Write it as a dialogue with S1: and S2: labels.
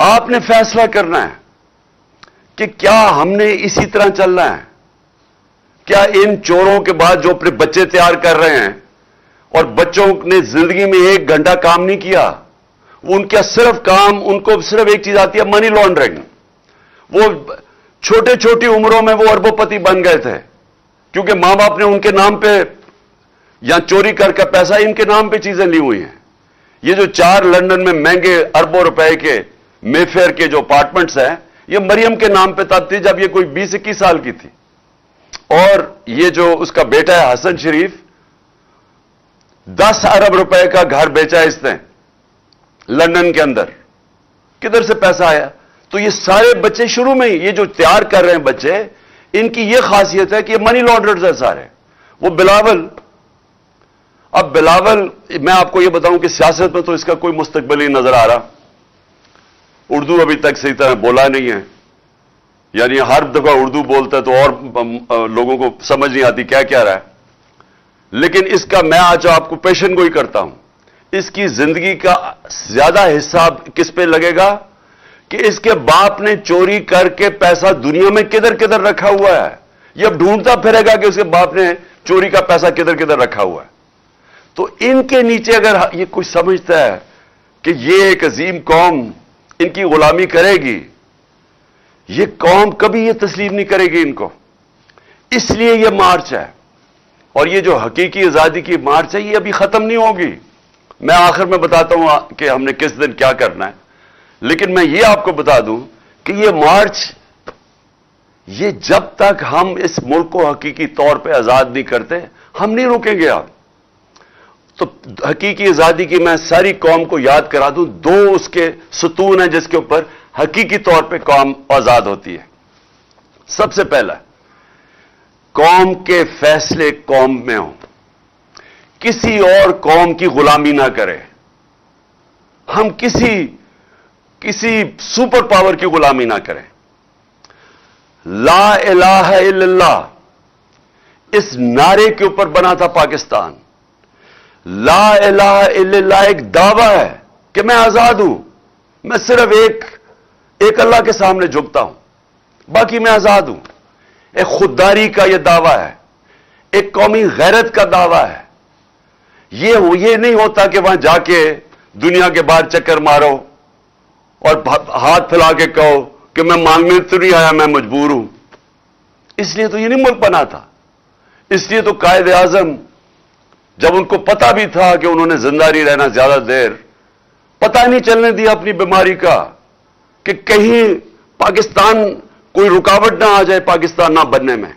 S1: آپ نے فیصلہ کرنا ہے کہ کیا ہم نے اسی طرح چلنا ہے؟ کیا ان چوروں کے بعد جو اپنے بچے تیار کر رہے ہیں اور بچوں نے زندگی میں 1 گھنٹہ کام نہیں کیا، ان کا صرف کام، ان کو صرف ایک چیز آتی ہے، منی لانڈرنگ. وہ چھوٹے چھوٹی عمروں میں وہ اربوں پتی بن گئے تھے کیونکہ ماں باپ نے ان کے نام پہ یا چوری کر کے پیسہ ان کے نام پہ چیزیں لی ہوئی ہیں. یہ جو 4 لندن میں مہنگے اربوں روپے کے مے فیئر کے جو اپارٹمنٹس ہیں، یہ مریم کے نام پہ تب تھی جب یہ کوئی 20-21 سال کی تھی. اور یہ جو اس کا بیٹا ہے حسن شریف، 10 ارب روپے کا گھر بیچا ہے اس نے لندن کے اندر. کدھر سے پیسہ آیا؟ تو یہ سارے بچے شروع میں ہی یہ جو تیار کر رہے ہیں بچے، ان کی یہ خاصیت ہے کہ یہ منی لانڈررز ہیں سارے. وہ بلاول، اب بلاول میں آپ کو یہ بتاؤں کہ سیاست میں تو اس کا کوئی مستقبل ہی نظر آ رہا. اردو ابھی تک صحیح طرح بولا نہیں ہے، یعنی ہر دفعہ اردو بولتا ہے تو اور لوگوں کو سمجھ نہیں آتی کیا کہہ رہا ہے. لیکن اس کا میں آج آپ کو پیشن گوئی کرتا ہوں، اس کی زندگی کا زیادہ حصہ کس پہ لگے گا کہ اس کے باپ نے چوری کر کے پیسہ دنیا میں کدھر کدھر رکھا ہوا ہے. یہ اب ڈھونڈتا پھرے گا کہ اس کے باپ نے چوری کا پیسہ کدھر کدھر رکھا ہوا ہے. تو ان کے نیچے اگر یہ کوئی سمجھتا ہے کہ یہ ایک عظیم قوم ان کی غلامی کرے گی، یہ قوم کبھی یہ تسلیم نہیں کرے گی ان کو. اس لیے یہ مارچ ہے، اور یہ جو حقیقی آزادی کی مارچ ہے یہ ابھی ختم نہیں ہوگی. میں آخر میں بتاتا ہوں کہ ہم نے کس دن کیا کرنا ہے، لیکن میں یہ آپ کو بتا دوں کہ یہ مارچ، یہ جب تک ہم اس ملک کو حقیقی طور پہ آزاد نہیں کرتے ہم نہیں رکیں گے. آپ تو حقیقی آزادی کی میں ساری قوم کو یاد کرا دوں، 2 اس کے ستون ہیں جس کے اوپر حقیقی طور پہ قوم آزاد ہوتی ہے. سب سے پہلا، قوم کے فیصلے قوم میں ہوں، کسی اور قوم کی غلامی نہ کرے. ہم کسی سپر پاور کی غلامی نہ کریں. لا الہ الا اللہ اس نعرے کے اوپر بنا تھا پاکستان. لا الہ الا اللہ ایک دعویٰ ہے کہ میں آزاد ہوں، میں صرف ایک اللہ کے سامنے جھکتا ہوں، باقی میں آزاد ہوں. ایک خودداری کا یہ دعویٰ ہے، ایک قومی غیرت کا دعویٰ ہے. یہ نہیں ہوتا کہ وہاں جا کے دنیا کے باہر چکر مارو اور ہاتھ پھیلا کے کہو کہ میں مانگنے تو نہیں آیا، میں مجبور ہوں. اس لیے تو یہ نہیں ملک بنا تھا. اس لیے تو قائد اعظم جب ان کو پتا بھی تھا کہ انہوں نے زندہ نہیں رہنا زیادہ دیر، پتہ نہیں چلنے دیا اپنی بیماری کا کہ کہیں پاکستان کوئی رکاوٹ نہ آ جائے پاکستان نہ بننے میں.